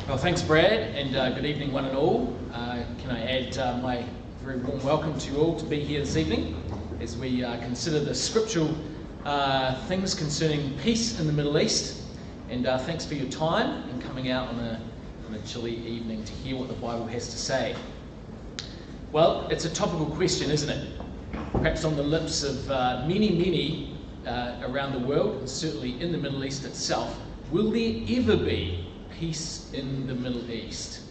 Well, thanks, Brad, and good evening, one and all. Can I add my very warm welcome to you all to be here this evening as we consider the scriptural things concerning peace in the Middle East. And thanks for your time and coming out on a chilly evening to hear what the Bible has to say. Well, it's a topical question, isn't it? Perhaps on the lips of many around the world, and certainly in the Middle East itself. Will there ever be peace in the Middle East?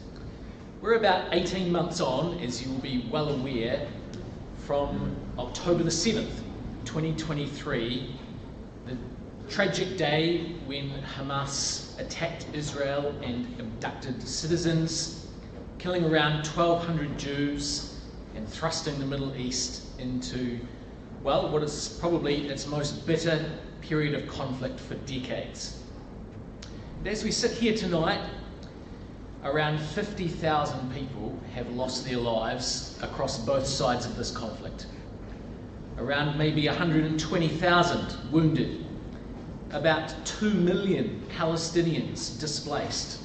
We're about 18 months on, as you will be well aware, from October the 7th, 2023, the tragic day when Hamas attacked Israel and abducted citizens, killing around 1,200 Jews and thrusting the Middle East into, well, what is probably its most bitter period of conflict for decades. And as we sit here tonight, around 50,000 people have lost their lives across both sides of this conflict. Around maybe 120,000 wounded. About 2 million Palestinians displaced.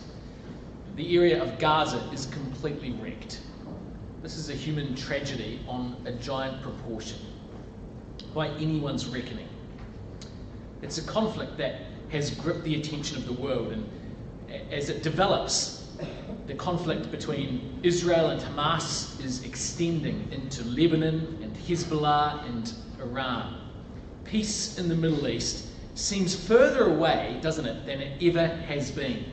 The area of Gaza is completely wrecked. This is a human tragedy on a giant proportion, by anyone's reckoning. It's a conflict that has gripped the attention of the world, and as it develops, the conflict between Israel and Hamas is extending into Lebanon and Hezbollah and Iran. Peace in the Middle East seems further away, doesn't it, than it ever has been.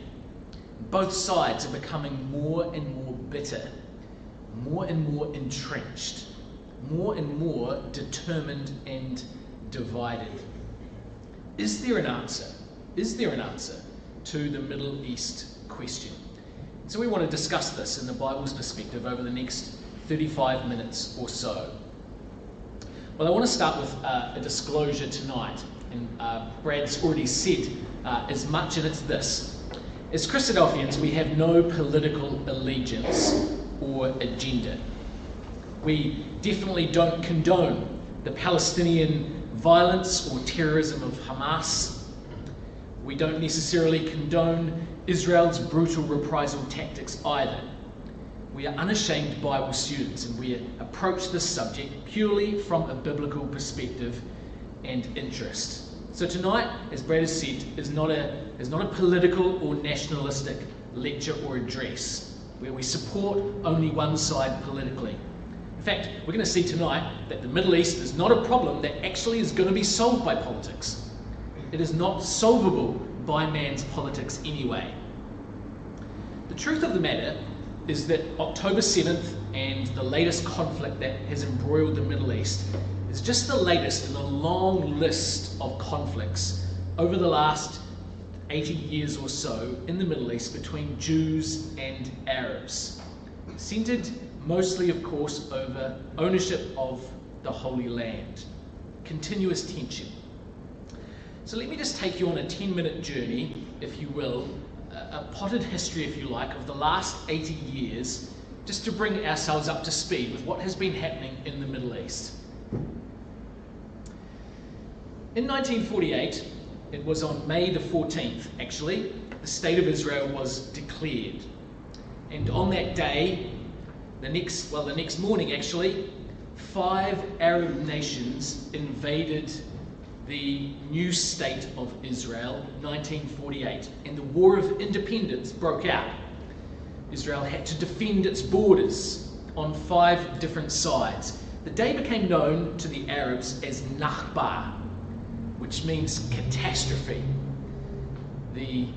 Both sides are becoming more and more bitter, more and more entrenched, more and more determined and divided. Is there an answer? Is there an answer to the Middle East question? So we want to discuss this in the Bible's perspective over the next 35 minutes or so. Well, I want to start with a disclosure tonight, and Brad's already said as much, and it's this. As Christadelphians, we have no political allegiance or agenda. We definitely don't condone the Palestinian violence or terrorism of Hamas. We don't necessarily condone Israel's brutal reprisal tactics either. We are unashamed Bible students, and we approach this subject purely from a biblical perspective and interest. So tonight, as Brad has said, is not a political or nationalistic lecture or address where we support only one side politically. In fact, we're going to see tonight that the Middle East is not a problem that actually is going to be solved by politics. It is not solvable by man's politics anyway. The truth of the matter is that October 7th and the latest conflict that has embroiled the Middle East is just the latest in a long list of conflicts over the last 80 years or so in the Middle East between Jews and Arabs, centered mostly, of course, over ownership of the Holy Land. Continuous tension. So let me just take you on a 10-minute journey, if you will, a potted history, if you like, of the last 80 years, just to bring ourselves up to speed with what has been happening in the Middle East. In 1948, it was on May the 14th, actually, the State of Israel was declared. And on that day, the next morning actually, 5 Arab nations invaded the new state of Israel, 1948, and the War of Independence broke out. Israel had to defend its borders on 5 different sides. The day became known to the Arabs as Nakba, which means catastrophe. The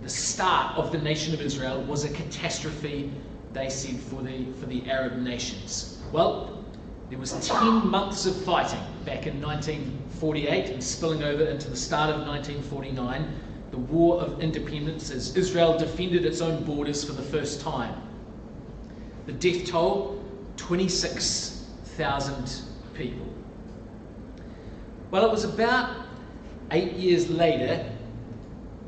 start of the nation of Israel was a catastrophe, they said, for the Arab nations. Well, there was 10 months of fighting back in 1948 and spilling over into the start of 1949, the War of Independence, as Israel defended its own borders for the first time. The death toll, 26,000 people. Well, it was about 8 years later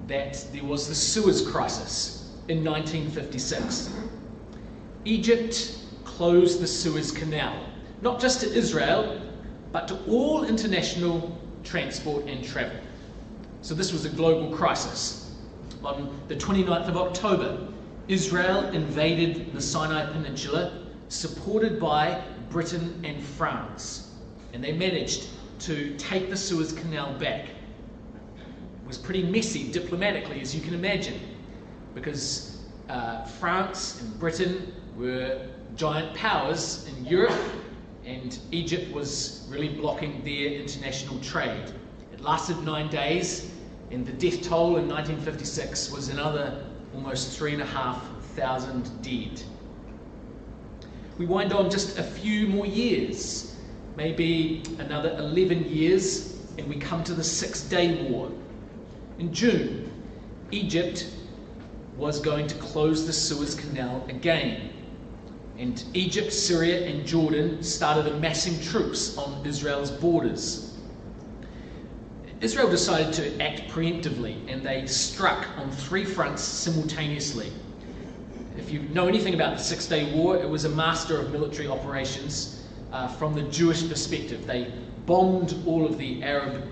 that there was the Suez Crisis in 1956. Egypt closed the Suez Canal, not just to Israel, but to all international transport and travel. So this was a global crisis. On the 29th of October, Israel invaded the Sinai Peninsula, supported by Britain and France, and they managed to take the Suez Canal back. It was pretty messy diplomatically, as you can imagine, because France and Britain were giant powers in Europe, and Egypt was really blocking their international trade. It lasted 9 days, and the death toll in 1956 was another almost 3,500 dead. We wind on just a few more years, maybe another 11 years, and we come to the Six-Day War. In June, Egypt was going to close the Suez Canal again, and Egypt, Syria and Jordan started amassing troops on Israel's borders. Israel decided to act preemptively, and they struck on 3 fronts simultaneously. If you know anything about the Six-Day War, it was a master of military operations from the Jewish perspective. They bombed all of the Arab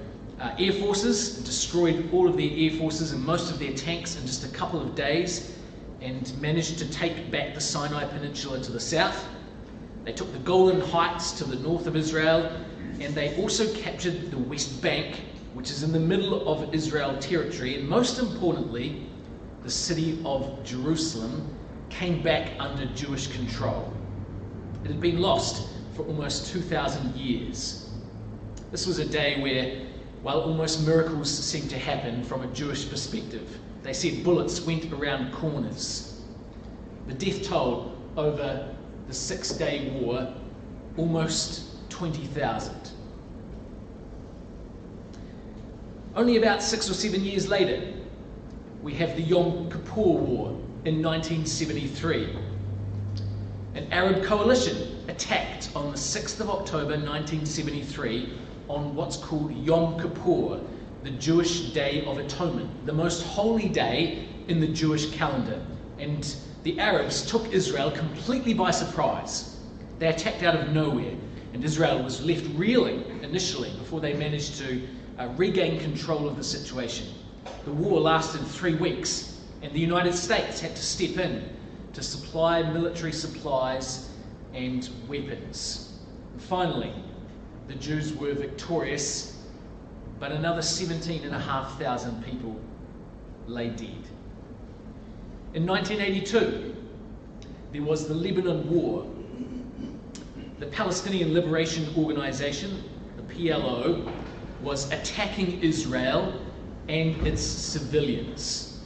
air forces, destroyed all of their air forces and most of their tanks in just a couple of days, and managed to take back the Sinai Peninsula to the south. They took the Golan Heights to the north of Israel, and they also captured the West Bank, which is in the middle of Israel territory, and most importantly, the city of Jerusalem came back under Jewish control. It had been lost for almost 2,000 years. This was a day where, while almost miracles seemed to happen from a Jewish perspective. They said bullets went around corners. The death toll over the Six-Day War, almost 20,000. Only about 6 or 7 years later, we have the Yom Kippur War in 1973. An Arab coalition attacked on the 6th of October 1973 on what's called Yom Kippur, the Jewish Day of Atonement, the most holy day in the Jewish calendar. And the Arabs took Israel completely by surprise. They attacked out of nowhere, and Israel was left reeling initially before they managed to regain control of the situation. The war lasted 3 weeks, and the United States had to step in to supply military supplies and weapons. And finally, the Jews were victorious, but another 17,500 people lay dead. In 1982, there was the Lebanon War. The Palestinian Liberation Organization, the PLO, was attacking Israel and its civilians.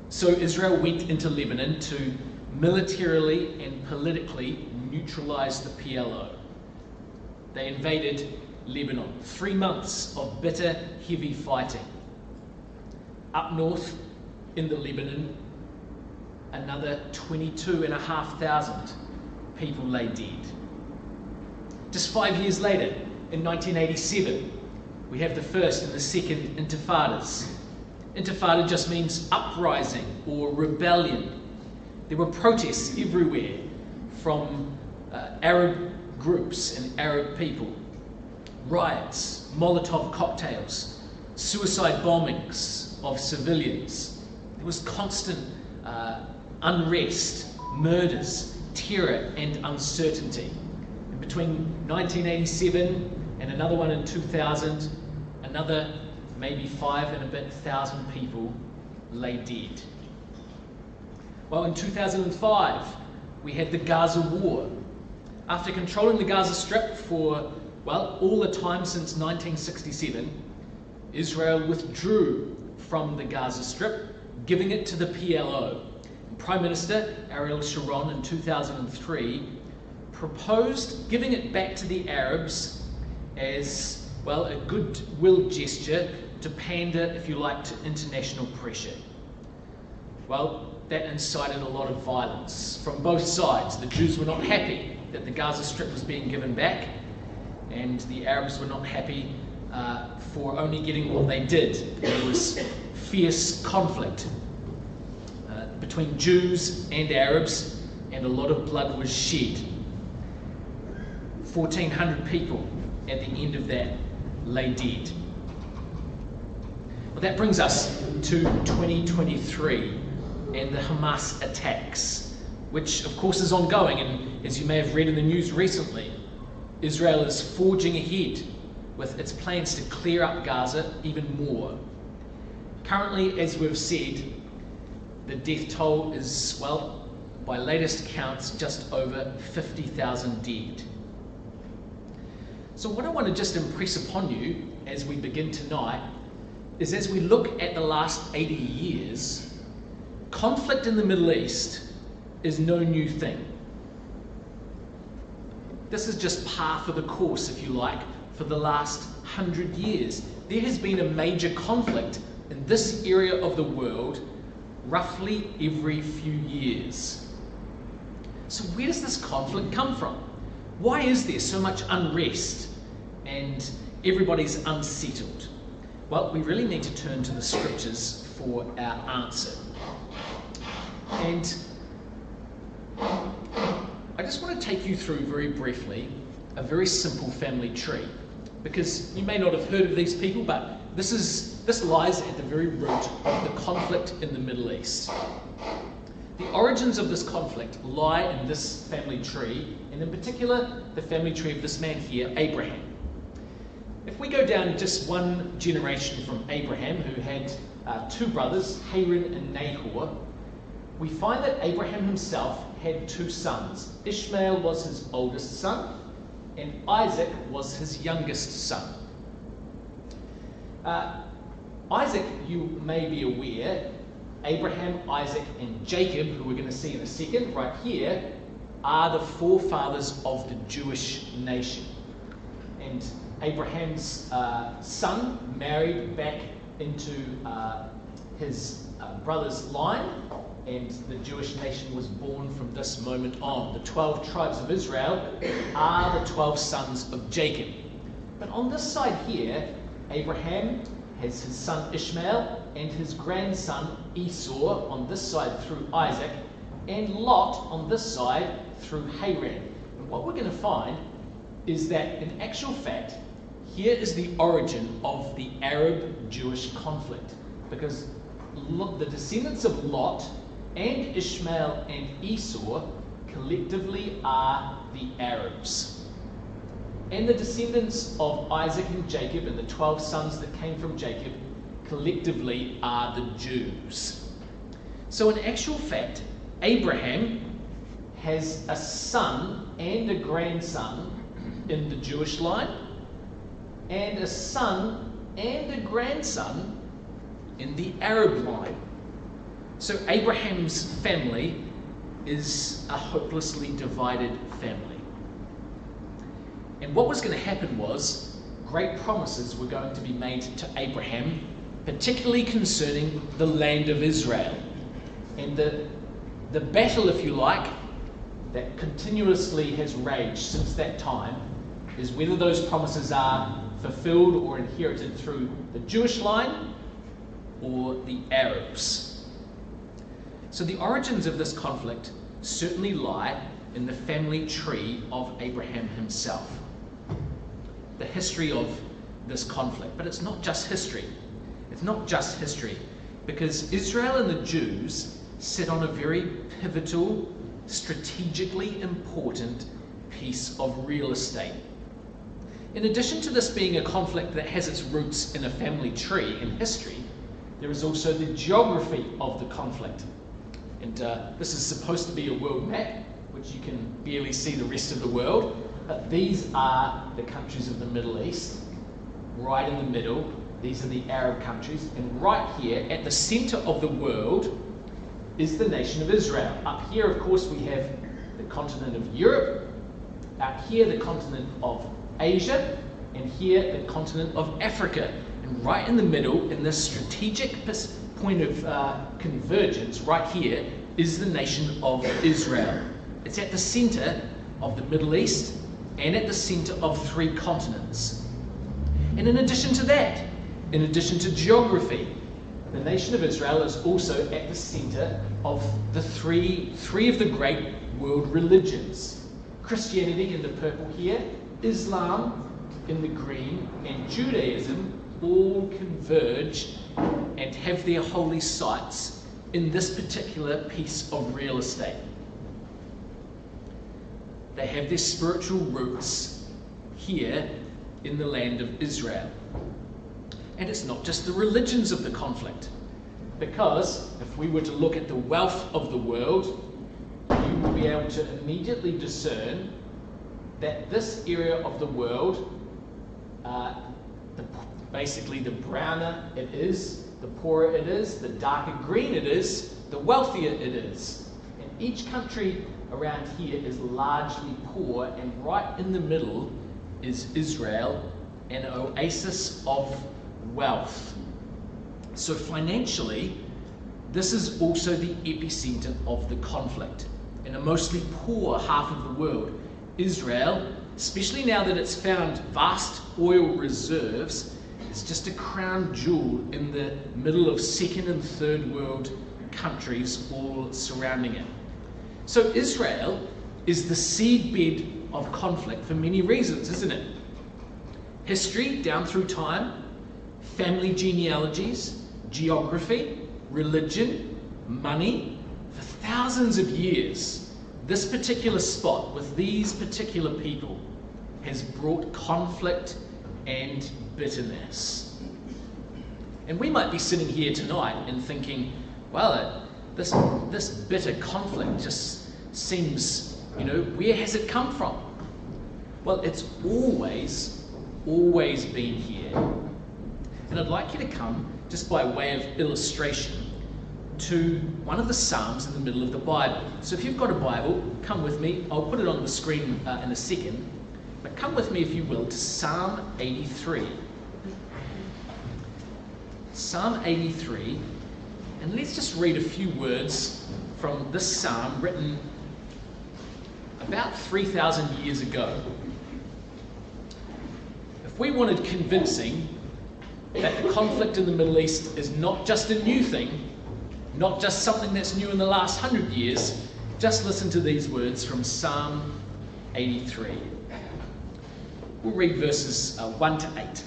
So Israel went into Lebanon to militarily and politically neutralize the PLO. They invaded Lebanon. 3 months of bitter, heavy fighting. Up north in the Lebanon, another 22,500 people lay dead. Just 5 years later, in 1987, we have the first and the second intifadas. Intifada just means uprising or rebellion. There were protests everywhere from Arab groups and Arab people. Riots, Molotov cocktails, suicide bombings of civilians. There was constant unrest, murders, terror and uncertainty. And between 1987 and another one in 2000, another maybe 5 and a bit thousand people lay dead. Well, in 2005, we had the Gaza War. After controlling the Gaza Strip for, well, all the time since 1967, Israel withdrew from the Gaza Strip, giving it to the PLO. Prime Minister Ariel Sharon in 2003 proposed giving it back to the Arabs as, well, a goodwill gesture to pander, if you like, to international pressure. Well, that incited a lot of violence from both sides. The Jews were not happy that the Gaza Strip was being given back, and the Arabs were not happy for only getting what they did. There was fierce conflict between Jews and Arabs, and a lot of blood was shed. 1,400 people at the end of that lay dead. Well, that brings us to 2023 and the Hamas attacks, which of course is ongoing, and as you may have read in the news recently, Israel is forging ahead with its plans to clear up Gaza even more. Currently, as we've said, the death toll is, well, by latest counts, just over 50,000 dead. So what I want to just impress upon you as we begin tonight is, as we look at the last 80 years, conflict in the Middle East is no new thing. This is just par for the course, if you like, for the last 100 years. There has been a major conflict in this area of the world roughly every few years. So where does this conflict come from? Why is there so much unrest and everybody's unsettled? Well, we really need to turn to the scriptures for our answer. And I just want to take you through very briefly a very simple family tree, because you may not have heard of these people, but this lies at the very root of the conflict in the Middle East. The origins of this conflict lie in this family tree, and in particular the family tree of this man here, Abraham. If we go down just one generation from Abraham, who had two brothers, Haran and Nahor, we find that Abraham himself had two sons. Ishmael was his oldest son, and Isaac was his youngest son. Isaac, you may be aware, Abraham, Isaac, and Jacob, who we're going to see in a second, right here, are the forefathers of the Jewish nation. And Abraham's son married back into his brother's line, and the Jewish nation was born from this moment on. The 12 tribes of Israel are the 12 sons of Jacob. But on this side here, Abraham has his son Ishmael and his grandson Esau on this side through Isaac, and Lot on this side through Haran. And what we're going to find is that, in actual fact, here is the origin of the Arab-Jewish conflict, because the descendants of Lot and Ishmael and Esau collectively are the Arabs. And the descendants of Isaac and Jacob and the 12 sons that came from Jacob collectively are the Jews. So in actual fact, Abraham has a son and a grandson in the Jewish line, and a son and a grandson in the Arab line. So Abraham's family is a hopelessly divided family. And what was going to happen was, great promises were going to be made to Abraham, particularly concerning the land of Israel. And the battle, if you like, that continuously has raged since that time is whether those promises are fulfilled or inherited through the Jewish line or the Arabs. So the origins of this conflict certainly lie in the family tree of Abraham himself. The history of this conflict. But it's not just history. It's not just history, because Israel and the Jews sit on a very pivotal, strategically important piece of real estate. In addition to this being a conflict that has its roots in a family tree in history, there is also the geography of the conflict. And this is supposed to be a world map, which you can barely see the rest of the world, but these are the countries of the Middle East. Right in the middle, these are the Arab countries, and right here at the center of the world is the nation of Israel. Up here, of course, we have the continent of Europe, out here the continent of Asia, and here the continent of Africa. And right in the middle, in this strategic point of convergence, right here, is the nation of Israel. It's at the center of the Middle East and at the center of 3 continents. And in addition to that, in addition to geography, the nation of Israel is also at the center of the three of the great world religions. Christianity in the purple here, Islam in the green, and Judaism all converge and have their holy sites in this particular piece of real estate. They have their spiritual roots here in the land of Israel. And it's not just the religions of the conflict, because if we were to look at the wealth of the world, you will be able to immediately discern that this area of the world, basically the browner it is, the poorer it is, the darker green it is, the wealthier it is. And each country around here is largely poor, and right in the middle is Israel, an oasis of wealth. So financially, this is also the epicenter of the conflict. In a mostly poor half of the world, Israel, especially now that it's found vast oil reserves, is just a crown jewel in the middle of second and third world countries all surrounding it. So Israel is the seedbed of conflict for many reasons, isn't it? History down through time, family genealogies, geography, religion, money. For thousands of years, this particular spot with these particular people has brought conflict and bitterness. And we might be sitting here tonight and thinking, well, this bitter conflict just seems, where has it come from? Well, it's always been here. And I'd like you to come, just by way of illustration, to one of the Psalms in the middle of the Bible. So if you've got a Bible, come with me. I'll put it on the screen in a second. But come with me, if you will, to Psalm 83. Psalm 83. And let's just read a few words from this psalm written about 3,000 years ago. If we wanted convincing that the conflict in the Middle East is not just a new thing, not just something that's new in the last 100 years, just listen to these words from Psalm 83. We'll read verses 1 to 8.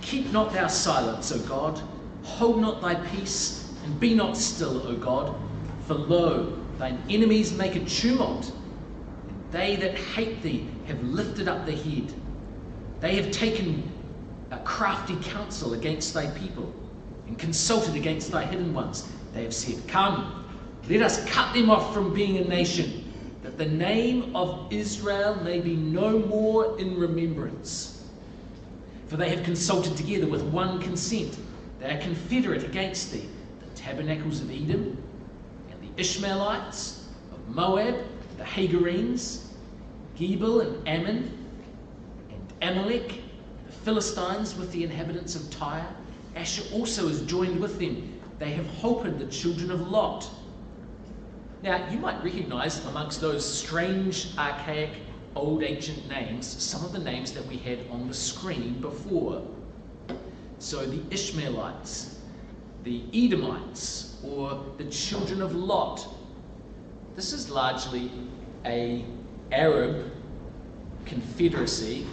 Keep not thou silence, O God. Hold not thy peace, and be not still, O God. For lo, thine enemies make a tumult, and they that hate thee have lifted up their head. They have taken a crafty counsel against thy people, and consulted against thy hidden ones. They have said, Come, let us cut them off from being a nation, that the name of Israel may be no more in remembrance. For they have consulted together with one consent. They are confederate against thee, the tabernacles of Edom, and the Ishmaelites of Moab, the Hagarenes, Gebal and Ammon, and Amalek, the Philistines with the inhabitants of Tyre. Asher also is joined with them. They have holpen the children of Lot. Now, you might recognize amongst those strange, archaic, old ancient names, some of the names that we had on the screen before. So the Ishmaelites, the Edomites, or the children of Lot. This is largely an Arab confederacy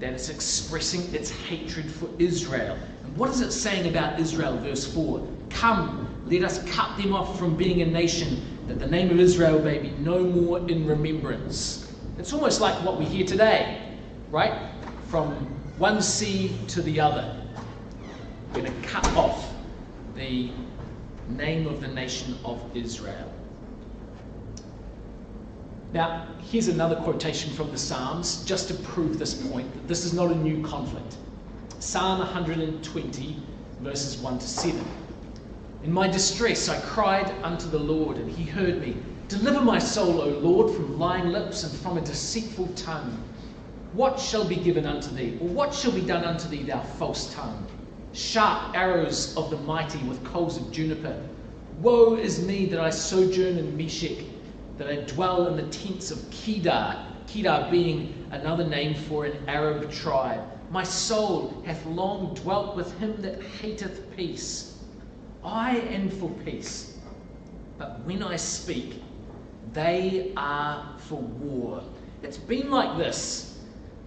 that is expressing its hatred for Israel. And what is it saying about Israel? Verse 4, Come, let us cut them off from being a nation, that the name of Israel may be no more in remembrance. It's almost like what we hear today, right? From one sea to the other. We're going to cut off the name of the nation of Israel. Now, here's another quotation from the Psalms, just to prove this point, that this is not a new conflict. Psalm 120, verses 1 to 7. In my distress I cried unto the Lord, and he heard me. Deliver my soul, O Lord, from lying lips and from a deceitful tongue. What shall be given unto thee, or what shall be done unto thee, thou false tongue? Sharp arrows of the mighty with coals of juniper. Woe is me that I sojourn in Meshech, that I dwell in the tents of Kedar, Kedar being another name for an Arab tribe. My soul hath long dwelt with him that hateth peace. I am for peace, but when I speak, they are for war. It's been like this,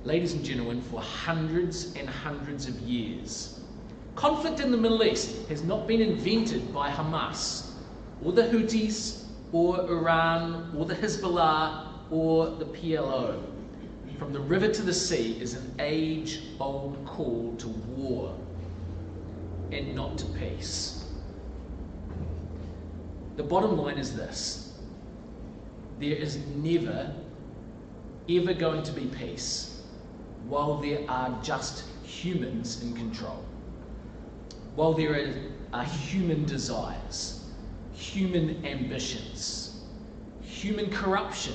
ladies and gentlemen, for hundreds and hundreds of years. Conflict in the Middle East has not been invented by Hamas, or the Houthis, or Iran, or the Hezbollah, or the PLO. From the river to the sea is an age-old call to war and not to peace. The bottom line is this: there is never, ever going to be peace while there are just humans in control. While there are human desires, human ambitions, human corruption,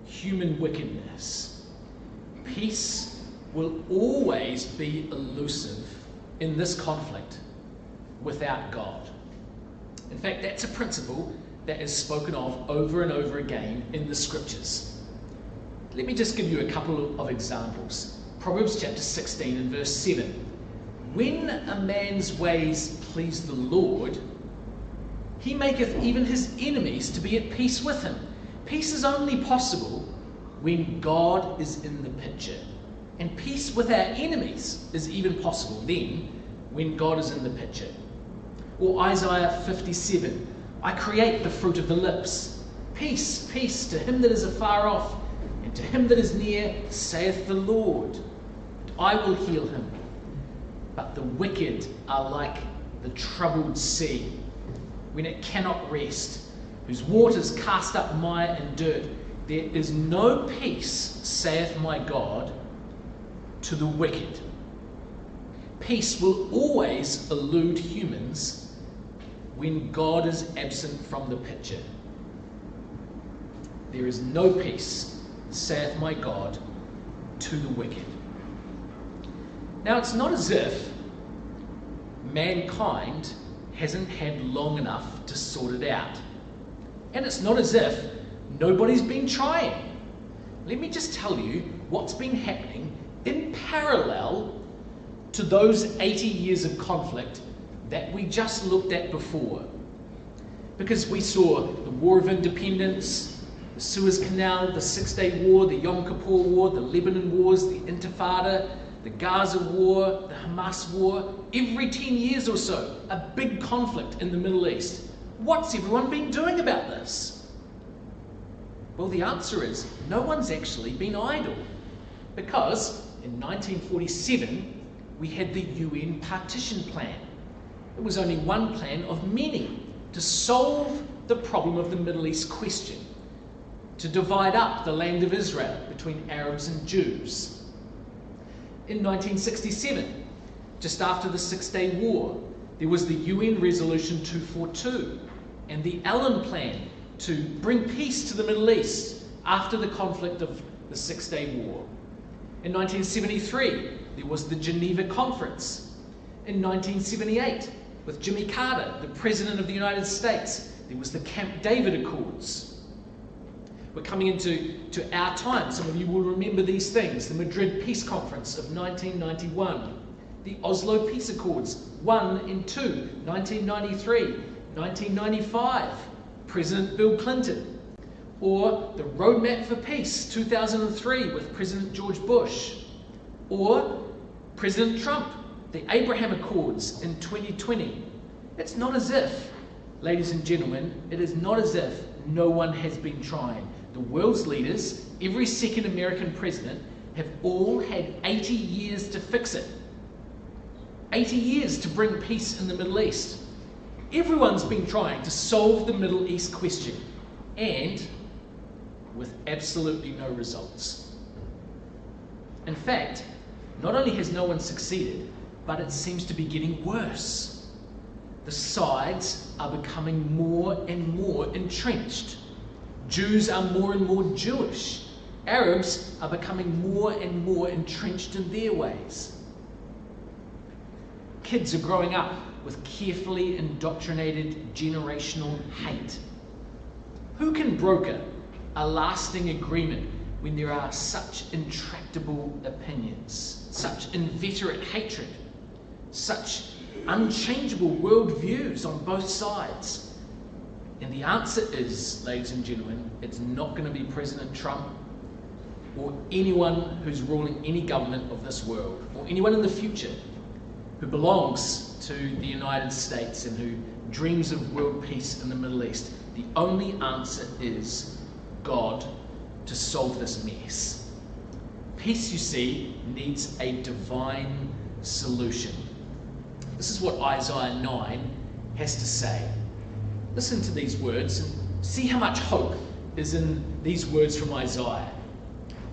human wickedness, peace will always be elusive in this conflict without God. In fact, that's a principle that is spoken of over and over again in the scriptures. Let me just give you a couple of examples. Proverbs chapter 16 and verse 7. When a man's ways please the Lord, he maketh even his enemies to be at peace with him. Peace is only possible when God is in the picture. And peace with our enemies is even possible then when God is in the picture. Or Isaiah 57, I create the fruit of the lips. Peace, peace to him that is afar off, and to him that is near, saith the Lord. And I will heal him. But the wicked are like the troubled sea, when it cannot rest, whose waters cast up mire and dirt. There is no peace, saith my God, to the wicked. Peace will always elude humans when God is absent from the picture. There is no peace, saith my God, to the wicked. Now, it's not as if mankind hasn't had long enough to sort it out. And it's not as if nobody's been trying. Let me just tell you what's been happening in parallel to those 80 years of conflict that we just looked at before. Because we saw the War of Independence, the Suez Canal, the Six-Day War, the Yom Kippur War, the Lebanon Wars, the Intifada, the Gaza War, the Hamas War. Every 10 years or so, a big conflict in the Middle East. What's everyone been doing about this? Well, the answer is no one's actually been idle. Because in 1947, we had the UN Partition Plan. It was only one plan of many to solve the problem of the Middle East question, to divide up the land of Israel between Arabs and Jews. In 1967, just after the Six-Day War, there was the UN Resolution 242 and the Allen Plan to bring peace to the Middle East after the conflict of the Six-Day War. In 1973, there was the Geneva Conference. In 1978, with Jimmy Carter, the President of the United States, there was the Camp David Accords. We're coming into our time. Some of you will remember these things. The Madrid Peace Conference of 1991. The Oslo Peace Accords 1 and 2, 1993, 1995. President Bill Clinton. Or the Roadmap for Peace 2003 with President George Bush. Or President Trump, the Abraham Accords in 2020. It's not as if, ladies and gentlemen, it is not as if no one has been trying. The world's leaders, every second American president, have all had 80 years to fix it. 80 years to bring peace in the Middle East. Everyone's been trying to solve the Middle East question, and with absolutely no results. In fact, not only has no one succeeded, but it seems to be getting worse. The sides are becoming more and more entrenched. Jews are more and more Jewish. Arabs are becoming more and more entrenched in their ways. Kids are growing up with carefully indoctrinated generational hate. Who can broker a lasting agreement when there are such intractable opinions, such inveterate hatred, such unchangeable worldviews on both sides? And the answer is, ladies and gentlemen, it's not going to be President Trump or anyone who's ruling any government of this world or anyone in the future. who belongs to the United States and who dreams of world peace in the Middle East. The only answer is God to solve this mess. Peace, you see, needs a divine solution. This is what Isaiah 9 has to say. Listen to these words and see how much hope is in these words from Isaiah.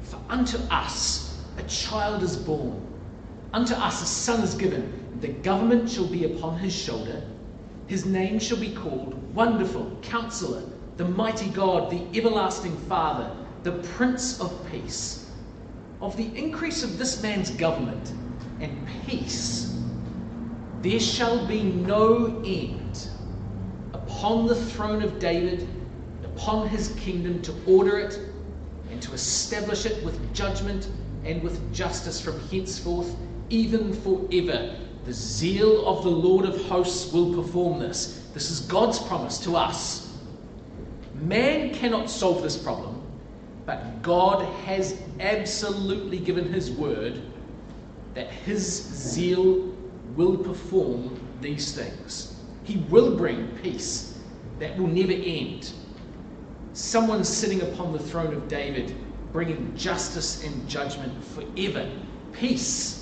For unto us a child is born, unto us a son is given, the government shall be upon his shoulder. His name shall be called Wonderful, Counselor, the Mighty God, the Everlasting Father, the Prince of Peace. Of the increase of this man's government and peace, there shall be no end, upon the throne of David, upon his kingdom, to order it and to establish it with judgment and with justice from henceforth, even forever. The zeal of the Lord of hosts will perform this. This is God's promise to us. Man cannot solve this problem, but God has absolutely given his word that his zeal will perform these things. He will bring peace that will never end. Someone sitting upon the throne of David, bringing justice and judgment forever. Peace.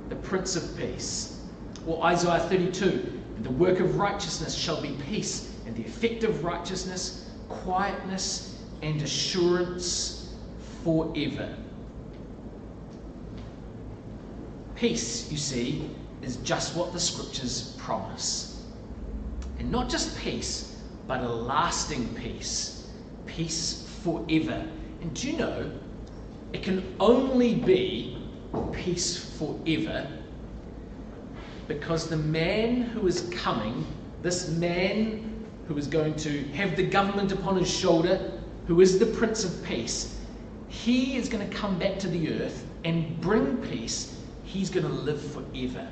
The Prince of Peace. Or Isaiah 32, the work of righteousness shall be peace, and the effect of righteousness, quietness and assurance forever. Peace, you see, is just what the scriptures promise. And not just peace, but a lasting peace. Peace forever. And do you know, it can only be peace forever because the man who is coming, this man who is going to have the government upon his shoulder, who is the Prince of Peace, he is going to come back to the earth and bring peace. He's going to live forever.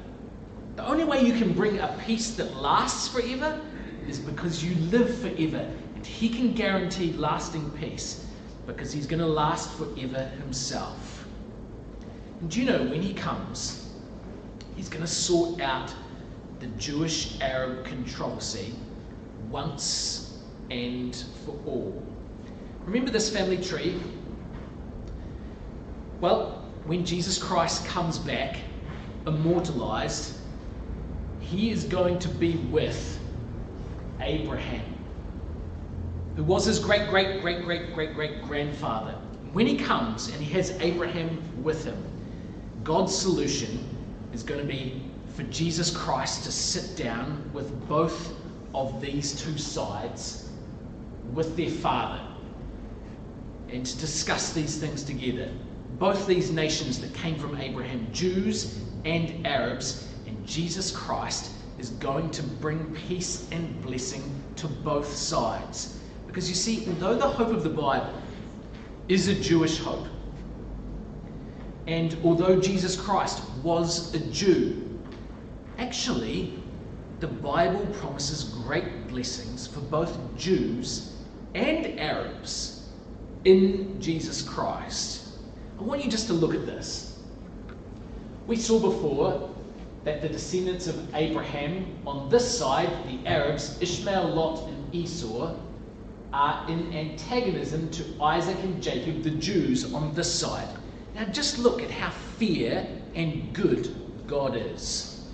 The only way you can bring a peace that lasts forever is because you live forever, and he can guarantee lasting peace because he's going to last forever himself. And do you know, when he comes, he's going to sort out the Jewish-Arab controversy once and for all. Remember this family tree? Well, when Jesus Christ comes back, immortalized, he is going to be with Abraham, who was his great-great-great-great-great-great-grandfather. When he comes and he has Abraham with him, God's solution is going to be for Jesus Christ to sit down with both of these two sides, with their father, and to discuss these things together. Both these nations that came from Abraham, Jews and Arabs, and Jesus Christ is going to bring peace and blessing to both sides. Because you see, although the hope of the Bible is a Jewish hope, and although Jesus Christ was a Jew, actually the Bible promises great blessings for both Jews and Arabs in Jesus Christ. I want you just to look at this. We saw before that the descendants of Abraham on this side, the Arabs, Ishmael, Lot and Esau, are in antagonism to Isaac and Jacob, the Jews, on this side. Now just look at how fair and good God is.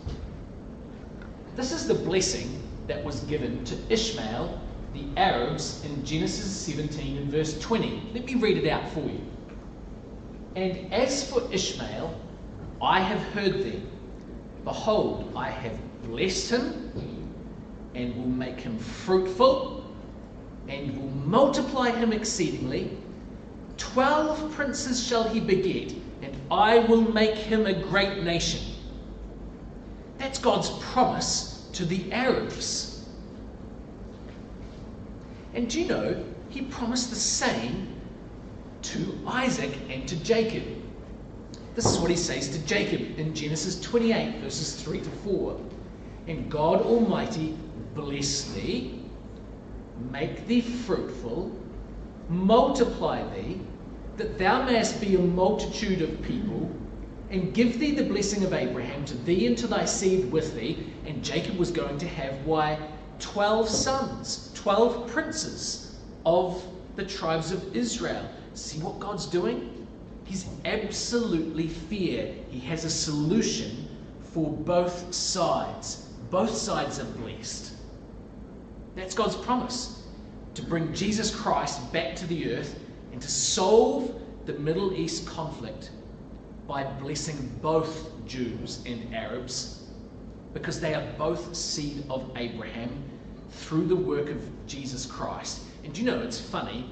This is the blessing that was given to Ishmael, the Arabs, in Genesis 17 and verse 20. Let me read it out for you. And as for Ishmael, I have heard thee. Behold, I have blessed him, and will make him fruitful, and will multiply him exceedingly. 12 princes shall he beget, and I will make him a great nation. That's God's promise to the Arabs. And do you know, he promised the same to Isaac and to Jacob. This is what he says to Jacob in Genesis 28, verses 3 to 4. And God Almighty bless thee, make thee fruitful, multiply thee, that thou mayest be a multitude of people, and give thee the blessing of Abraham to thee and to thy seed with thee. And Jacob was going to have, why, 12 sons, 12 princes of the tribes of Israel. See what God's doing? He's absolutely fair. He has a solution for both sides. Both sides are blessed. That's God's promise, to bring Jesus Christ back to the earth and to solve the Middle East conflict by blessing both Jews and Arabs, because they are both seed of Abraham through the work of Jesus Christ. And you know, it's funny,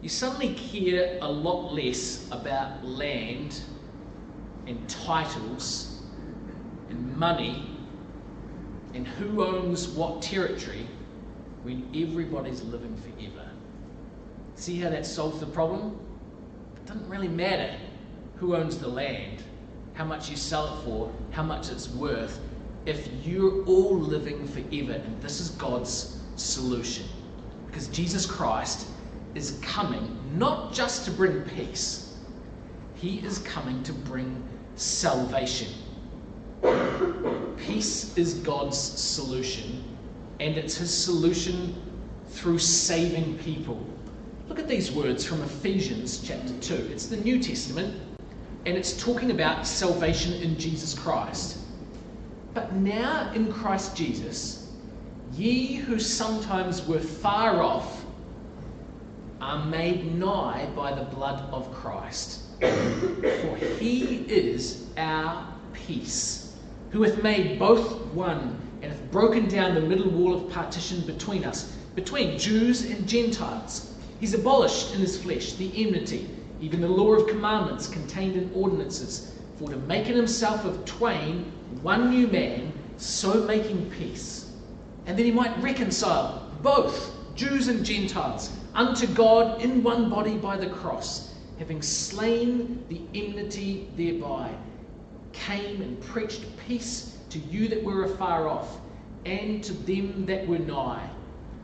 you suddenly care a lot less about land and titles and money and who owns what territory when everybody's living forever. See how that solves the problem? It doesn't really matter who owns the land, how much you sell it for, how much it's worth, if you're all living forever. And this is God's solution, because Jesus Christ is coming not just to bring peace, he is coming to bring salvation. Peace is God's solution, and it's his solution through saving people. Look at these words from Ephesians chapter 2. It's the New Testament, and it's talking about salvation in Jesus Christ. But now in Christ Jesus, ye who sometimes were far off are made nigh by the blood of Christ. For he is our peace, who hath made both one, and hath broken down the middle wall of partition between us, between Jews and Gentiles. He's abolished in his flesh the enmity, even the law of commandments contained in ordinances, for to make in himself of twain one new man, so making peace, and that he might reconcile both Jews and Gentiles unto God in one body by the cross, having slain the enmity thereby, came and preached peace to you that were afar off, and to them that were nigh.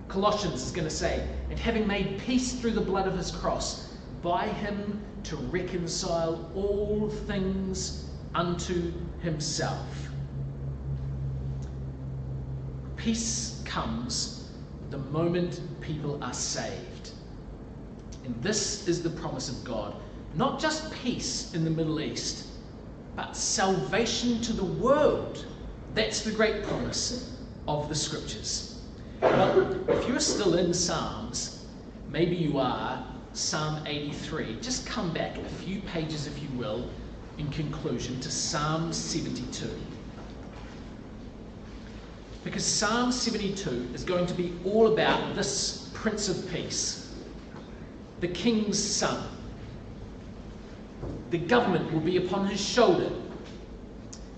Colossians is going to say, and having made peace through the blood of his cross, by him to reconcile all things unto himself. Peace comes the moment people are saved. And this is the promise of God. Not just peace in the Middle East, but salvation to the world. That's the great promise of the Scriptures. Well, if you're still in Psalms, maybe you are, Psalm 83, just come back a few pages, if you will, in conclusion to Psalm 72. Because Psalm 72 is going to be all about this Prince of Peace, the King's Son. The government will be upon his shoulder.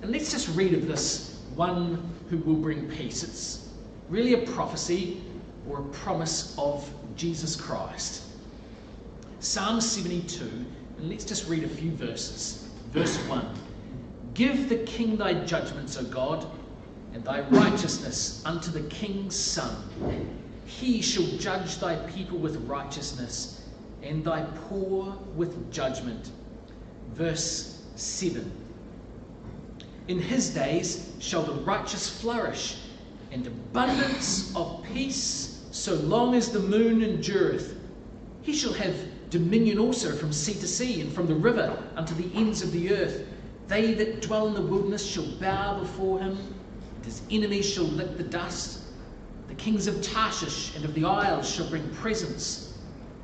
And let's just read of this one who will bring peace. It's really a prophecy or a promise of Jesus Christ. Psalm 72, and let's just read a few verses. Verse 1. Give the king thy judgments, O God, and thy righteousness unto the king's son. He shall judge thy people with righteousness, and thy poor with judgment. Verse 7. In his days shall the righteous flourish, and abundance of peace, so long as the moon endureth. He shall have dominion also from sea to sea, and from the river unto the ends of the earth. They that dwell in the wilderness shall bow before him, and his enemies shall lick the dust. The kings of Tarshish and of the isles shall bring presents.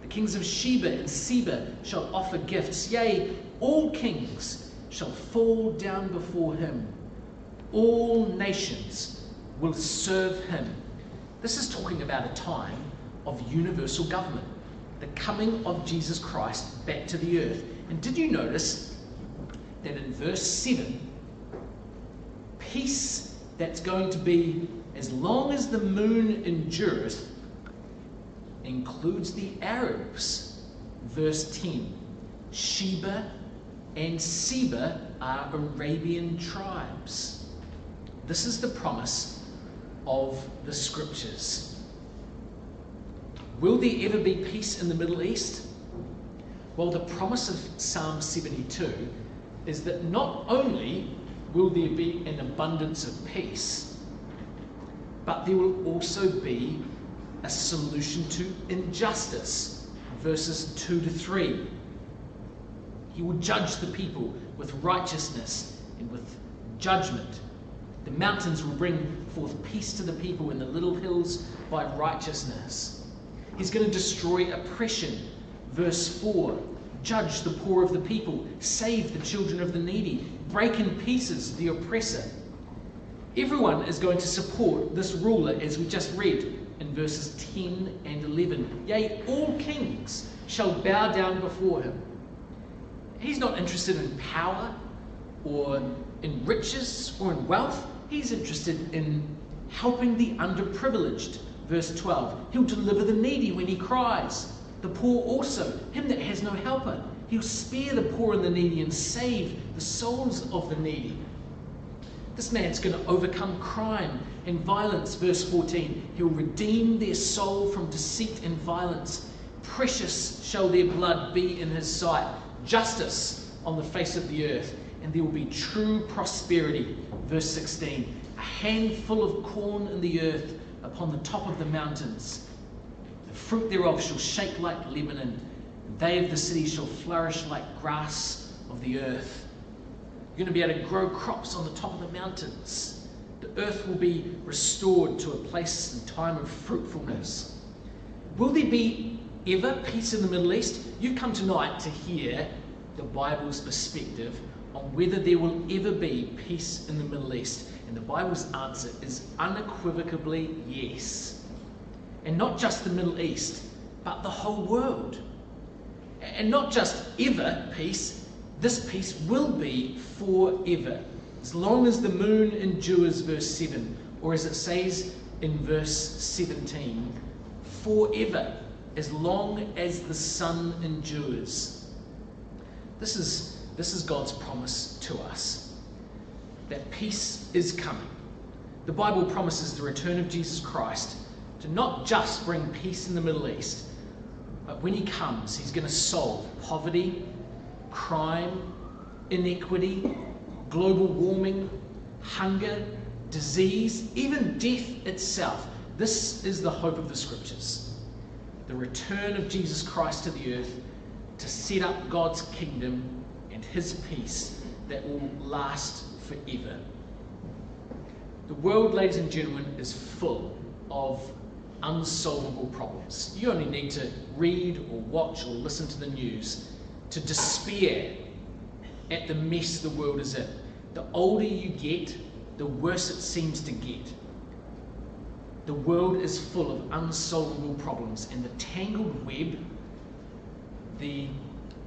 The kings of Sheba and Seba shall offer gifts. Yea, all kings shall fall down before him. All nations will serve him. This is talking about a time of universal government, the coming of Jesus Christ back to the earth. And did you notice that in verse 7, peace that's going to be as long as the moon endureth includes the Arabs. Verse 10, Sheba and Seba are Arabian tribes. This is the promise of the Scriptures. Will there ever be peace in the Middle East? Well, the promise of Psalm 72 is that not only will there be an abundance of peace, but there will also be a solution to injustice. Verses 2 to 3. He will judge the people with righteousness and with judgment. The mountains will bring forth peace to the people, and the little hills by righteousness. He's going to destroy oppression. Verse 4. Judge the poor of the people. Save the children of the needy. Break in pieces the oppressor. Everyone is going to support this ruler, as we just read in verses 10 and 11. Yea, all kings shall bow down before him. He's not interested in power or in riches or in wealth. He's interested in helping the underprivileged. Verse 12. He'll deliver the needy when he cries. The poor also, him that has no helper. He'll spare the poor and the needy and save the souls of the needy. This man's going to overcome crime and violence. Verse 14. He'll redeem their soul from deceit and violence. Precious shall their blood be in his sight. Justice on the face of the earth. And there will be true prosperity. Verse 16. A handful of corn in the earth upon the top of the mountains. The fruit thereof shall shake like Lebanon. And they of the city shall flourish like grass of the earth. You're going to be able to grow crops on the top of the mountains. The earth will be restored to a place and time of fruitfulness. Will there be ever peace in the Middle East? You've come tonight to hear the Bible's perspective on whether there will ever be peace in the Middle East. And the Bible's answer is unequivocally yes. And not just the Middle East, but the whole world. And not just ever peace. This peace will be forever, as long as the moon endures, verse 7, or as it says in verse 17, forever, as long as the sun endures. This is God's promise to us, that peace is coming. The Bible promises the return of Jesus Christ to not just bring peace in the Middle East, but when he comes, he's going to solve poverty, crime, inequity, global warming, hunger, disease, even death itself. This is the hope of the Scriptures. The return of Jesus Christ to the earth to set up God's kingdom and his peace that will last forever. The world, ladies and gentlemen, is full of unsolvable problems. You only need to read or watch or listen to the news to despair at the mess the world is in. The older you get, the worse it seems to get. The world is full of unsolvable problems, and the tangled web, the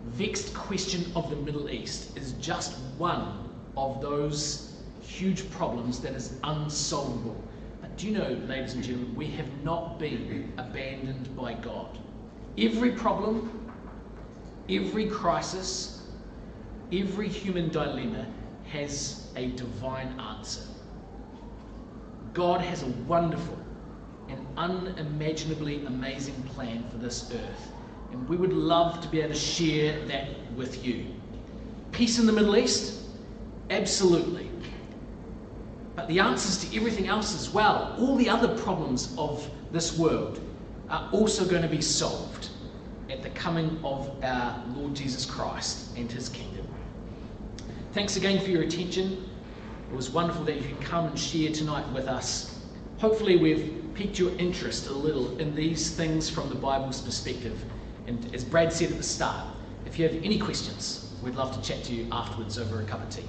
vexed question of the Middle East, is just one of those huge problems that is unsolvable. But do you know, ladies and gentlemen, we have not been abandoned by God. Every problem, every crisis, every human dilemma has a divine answer. God has a wonderful and unimaginably amazing plan for this earth, and we would love to be able to share that with you. Peace in the Middle East? Absolutely. But the answers to everything else as well, all the other problems of this world, are also going to be solved at the coming of our Lord Jesus Christ and his kingdom. Thanks again for your attention. It was wonderful that you could come and share tonight with us. Hopefully we've piqued your interest a little in these things from the Bible's perspective. And as Brad said at the start, if you have any questions, we'd love to chat to you afterwards over a cup of tea.